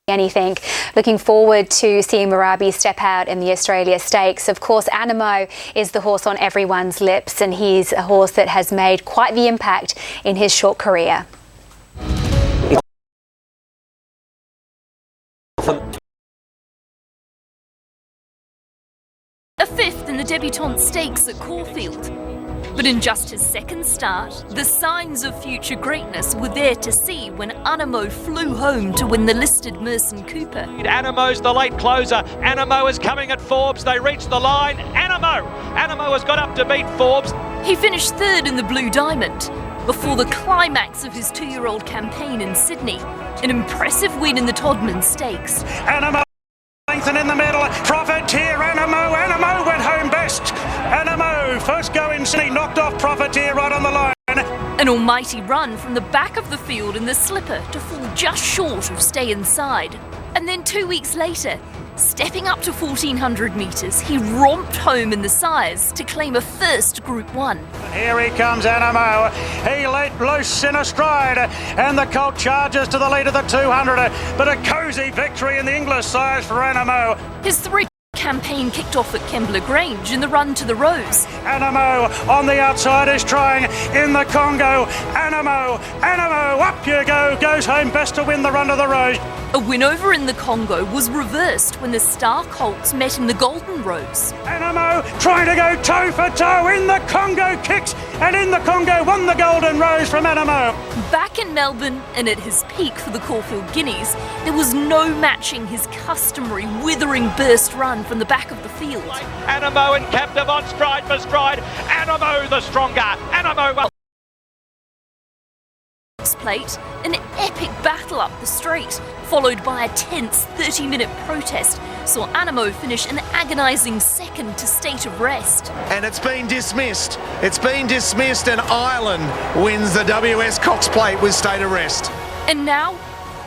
anything. Looking forward to seeing Marabi step out in the Australia Stakes. Of course, Animo is the horse on everyone's lips, and he's a horse that has made quite the impact in his short career. A fifth in the debutante stakes at Caulfield. But in just his second start, the signs of future greatness were there to see when Animo flew home to win the listed Merson Cooper. Animo's the late closer. Animo is coming at Forbes. They reach the line. Animo has got up to beat Forbes. He finished third in the Blue Diamond before the climax of his 2-year-old campaign in Sydney. An impressive win in the Todman Stakes. Animo lengthen in the middle. Profiteer, Animo went home best. Animo first go in Sydney, knocked off Profiteer right on the line. An almighty run from the back of the field in the slipper to fall just short of stay inside. And then 2 weeks later, stepping up to 1400 metres, he romped home in the sires to claim a first Group 1. And here he comes, Animo. He let loose in a stride, and the colt charges to the lead of the 200. But a cosy victory in the English sires for Animo. His campaign kicked off at Kembla Grange in the run to the Rose. Animo on the outside is trying in the Congo. Animo, up you go, goes home best to win the run to the Rose. A win over in the Congo was reversed when the Star Colts met in the Golden Rose. Animo trying to go toe for toe in the Congo, kicks, and in the Congo won the Golden Rose from Animo. Back in Melbourne and at his peak for the Caulfield Guineas, there was no matching his customary withering burst run from the back of the field. Animo and captive on stride for stride. Animo the stronger. Animo well. Plate, an epic battle up the straight, followed by a tense 30-minute protest, saw Animo finish an agonising second to State of Rest. And it's been dismissed. And Ireland wins the WS Cox Plate with State of Rest. And now,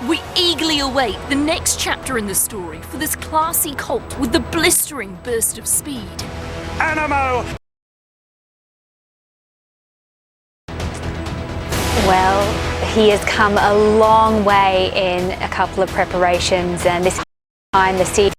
we eagerly await the next chapter in the story for this classy colt with the blistering burst of speed. Animo. Well, he has come a long way in a couple of preparations, and this time the seat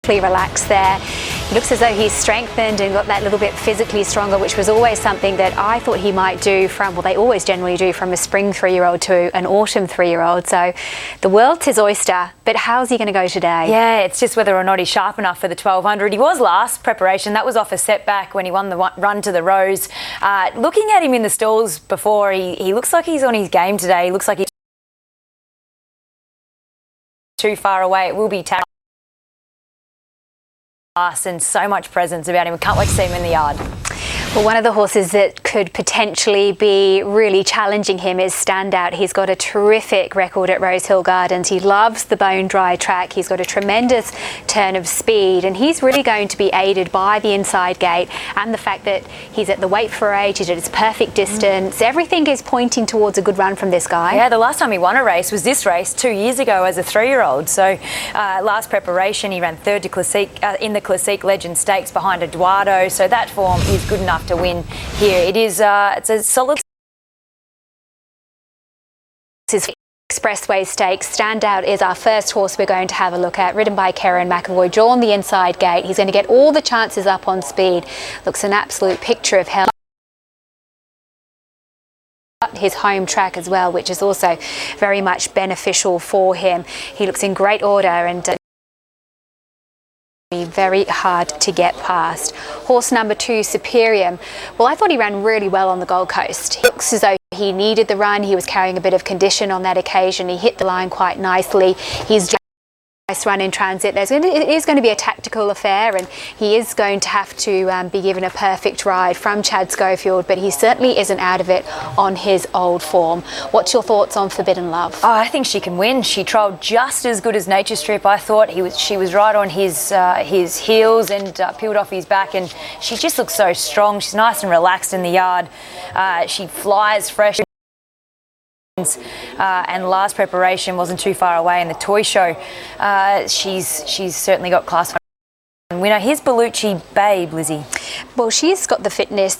relaxed there. He looks as though he's strengthened and got that little bit physically stronger, which was always something that I thought he might do from, well, they always generally do from a spring 3-year-old to an autumn 3-year-old. So the world's his oyster, but how's he going to go today? Yeah, it's just whether or not he's sharp enough for the 1200. He was last preparation. That was off a setback when he won the run to the Rose. Looking at him in the stalls before, he looks like he's on his game today. He looks like he's too far away. It will be tacked. And so much presence about him. We can't wait to see him in the yard. Well, one of the horses that could potentially be really challenging him is Standout. He's got a terrific record at Rosehill Gardens. He loves the bone dry track. He's got a tremendous turn of speed, and he's really going to be aided by the inside gate and the fact that he's at the weight for age, he's at his perfect distance. Everything is pointing towards a good run from this guy. Yeah, the last time he won a race was this race 2 years ago as a 3-year-old. So last preparation, he ran third to Classique, in the Classique Legend Stakes behind Eduardo. So that form is good enough to win here. It is it's a solid Expressway Stakes. Standout is our first horse we're going to have a look at, ridden by Karen McAvoy, drawn the inside gate. He's going to get all the chances up on speed. Looks an absolute picture of health. His home track as well, which is also very much beneficial for him. He looks in great order and very hard to get past. Horse number 2, Superior. Well, I thought he ran really well on the Gold Coast. He looks as though he needed the run. He was carrying a bit of condition on that occasion. He hit the line quite nicely. He's just nice run in transit. It is going to be a tactical affair, and he is going to have to be given a perfect ride from Chad Schofield, but he certainly isn't out of it on his old form. What's your thoughts on Forbidden Love? Oh, I think she can win. She trolled just as good as Nature Strip. I thought she was right on his heels and peeled off his back, and she just looks so strong. She's nice and relaxed in the yard. She flies fresh. And last preparation wasn't too far away in the toy show. She's certainly got class. Winner. Here's Bellucci Babe, Lizzie. Well, she's got the fitness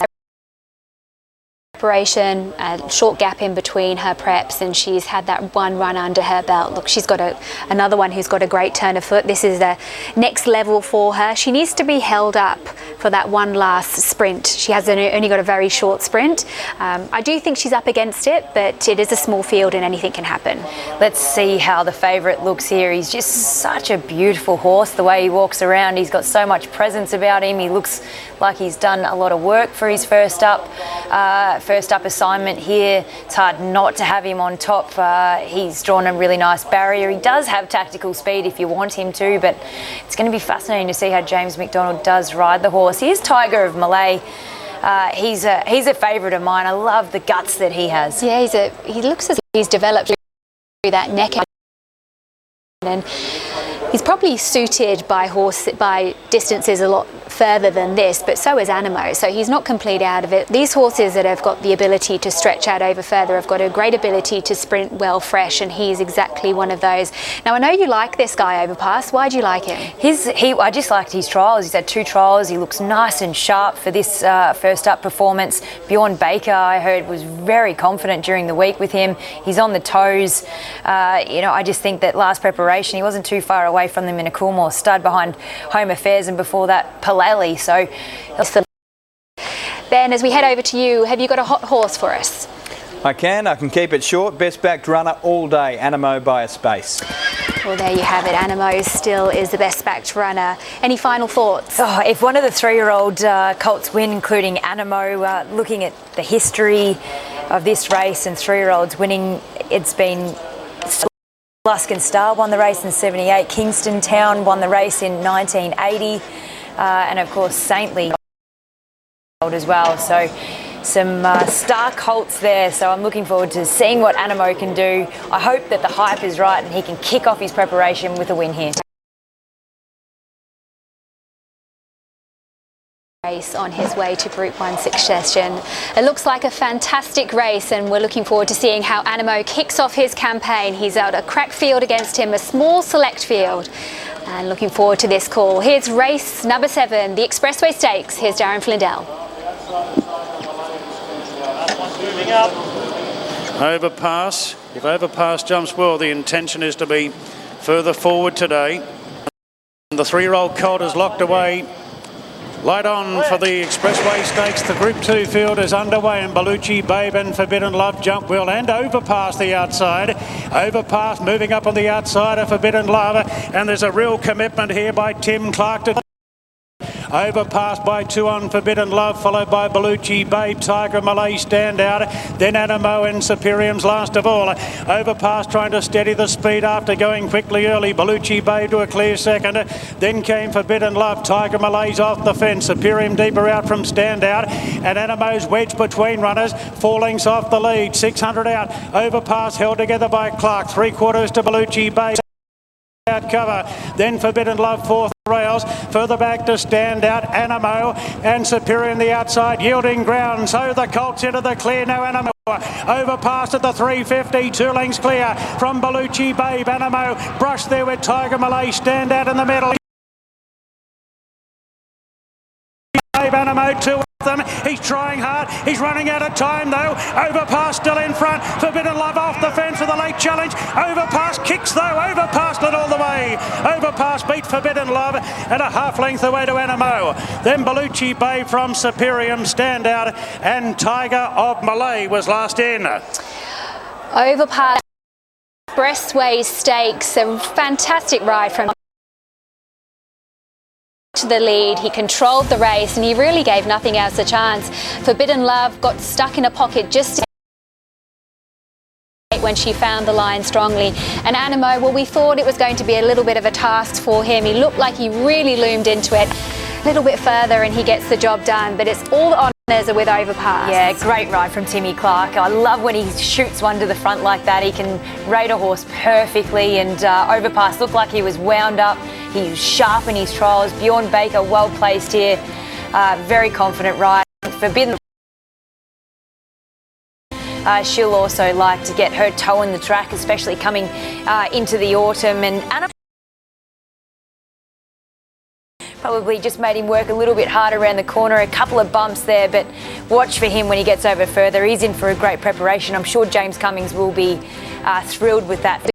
preparation, a short gap in between her preps, and she's had that one run under her belt. Look, she's got another one who's got a great turn of foot. This is the next level for her. She needs to be held up for that one last sprint. She has only got a very short sprint. I do think she's up against it, but it is a small field and anything can happen. Let's see how the favourite looks here. He's just such a beautiful horse. The way he walks around, he's got so much presence about him. He looks like he's done a lot of work for his first up assignment here. It's hard not to have him on top. He's drawn a really nice barrier. He does have tactical speed if you want him to, but it's going to be fascinating to see how James McDonald does ride the horse. Here's Tiger of Malay. He's a favourite of mine. I love the guts that he has. Yeah, he looks as if he's developed through that neck, and he's probably suited by distances a lot further than this, but so is Animo, so he's not complete out of it. These horses that have got the ability to stretch out over further have got a great ability to sprint well fresh, and he's exactly one of those. Now, I know you like this guy, Overpass. Why do you like him? I just liked his trials. He's had 2 trials. He looks nice and sharp for this first up performance. Bjorn Baker, I heard, was very confident during the week with him. He's on the toes. I just think that last preparation, he wasn't too far away from them in a Coolmore stud behind Home Affairs, and before that, Paleli. So, Ben, as we head over to you, have you got a hot horse for us? I can keep it short. Best backed runner all day, Animo by a space. Well, there you have it. Animo still is the best backed runner. Any final thoughts? Oh, if one of the 3-year-old colts win, including Animo, looking at the history of this race and 3-year-olds winning, it's been... Luskin Star won the race in 78, Kingston Town won the race in 1980, and of course Saintly as well. So some star colts there, so I'm looking forward to seeing what Animo can do. I hope that the hype is right and he can kick off his preparation with a win here. Race on his way to Group 1 succession. It looks like a fantastic race, and we're looking forward to seeing how Animo kicks off his campaign. He's out a crack field against him, a small select field, and looking forward to this call. Here's race number 7, the Expressway Stakes. Here's Darren Flindell. Moving up. Overpass. If Overpass jumps well, the intention is to be further forward today. The 3-year-old colt is locked away. Light on for the Expressway Stakes. The Group 2 field is underway, and Bellucci Babe and Forbidden Love jump well and Overpass the outside. Overpass moving up on the outside of Forbidden Love, and there's a real commitment here by Tim Clark to Overpass by 2 on Forbidden Love, followed by Bellucci Babe, Tiger Malay stand out, then Animo and Superium's last of all. Overpass trying to steady the speed after going quickly early. Bellucci Babe to a clear second, then came Forbidden Love. Tiger Malay's off the fence, Superium deeper out from stand out, and Animo's wedged between runners, 4 lengths off the lead, 600 out. Overpass held together by Clark, 3/4 to Bellucci Babe. Out cover, then Forbidden Love 4th rails, further back to stand out Animo and Superior on the outside, yielding ground, so the colts into the clear. Now Animo overpassed at the 350, 2 lengths clear from Bellucci Babe. Animo brushed there with Tiger Malay, stand out in the middle. Animo 2 of them, he's trying hard, he's running out of time though. Overpass still in front, Forbidden Love off the fence with a late challenge. Overpass kicks though, Overpass led all the way. Overpass beat Forbidden Love and a half length away to Animo. Then Bellucci Babe from Superium stand out, and Tiger of Malay was last in. Overpass Expressway Stakes, a fantastic ride from to the lead. He controlled the race and he really gave nothing else a chance. Forbidden Love got stuck in a pocket just when she found the line strongly, and Animo, well, we thought it was going to be a little bit of a task for him. He looked like he really loomed into it a little bit further and he gets the job done, but it's all the honours are with Overpass. Yeah, great ride from Timmy Clark. I love when he shoots one to the front like that. He can rate a horse perfectly, and Overpass looked like he was wound up. He was sharp in his trials. Bjorn Baker well placed here. Very confident ride. Forbidden. She'll also like to get her toe in the track, especially coming into the autumn. And Anna probably just made him work a little bit harder around the corner, a couple of bumps there, but watch for him when he gets over further. He's in for a great preparation. I'm sure James Cummings will be thrilled with that.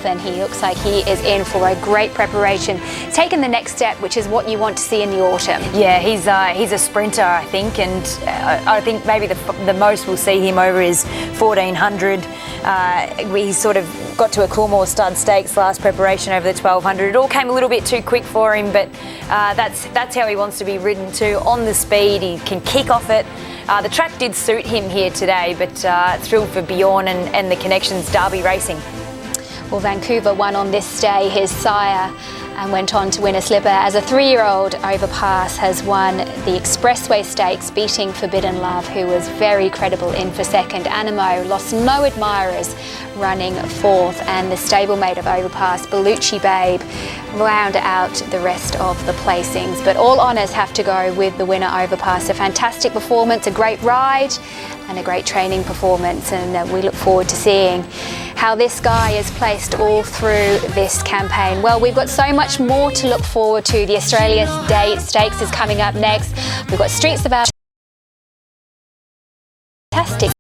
And he looks like he is in for a great preparation, taking the next step, which is what you want to see in the autumn. Yeah, he's a sprinter, I think, and I think maybe the most we'll see him over is 1400. We sort of got to a Coolmore Stud Stakes last preparation over the 1200. It all came a little bit too quick for him, but that's how he wants to be ridden too. On the speed, he can kick off it. The track did suit him here today, but thrilled for Bjorn and the Connections Derby Racing. Well, Vancouver won on this day, his sire, and went on to win a slipper. As a 3-year-old, Overpass has won the Expressway Stakes, beating Forbidden Love, who was very credible in for second. Animo lost no admirers, running fourth, and the stablemate of Overpass, Bellucci Babe, round out the rest of the placings. But all honours have to go with the winner, Overpass. A fantastic performance, a great ride, and a great training performance, and we look forward to seeing how this guy is placed all through this campaign. Well, we've got so much more to look forward to. The Australia Day Stakes is coming up next. We've got Streets of Our fantastic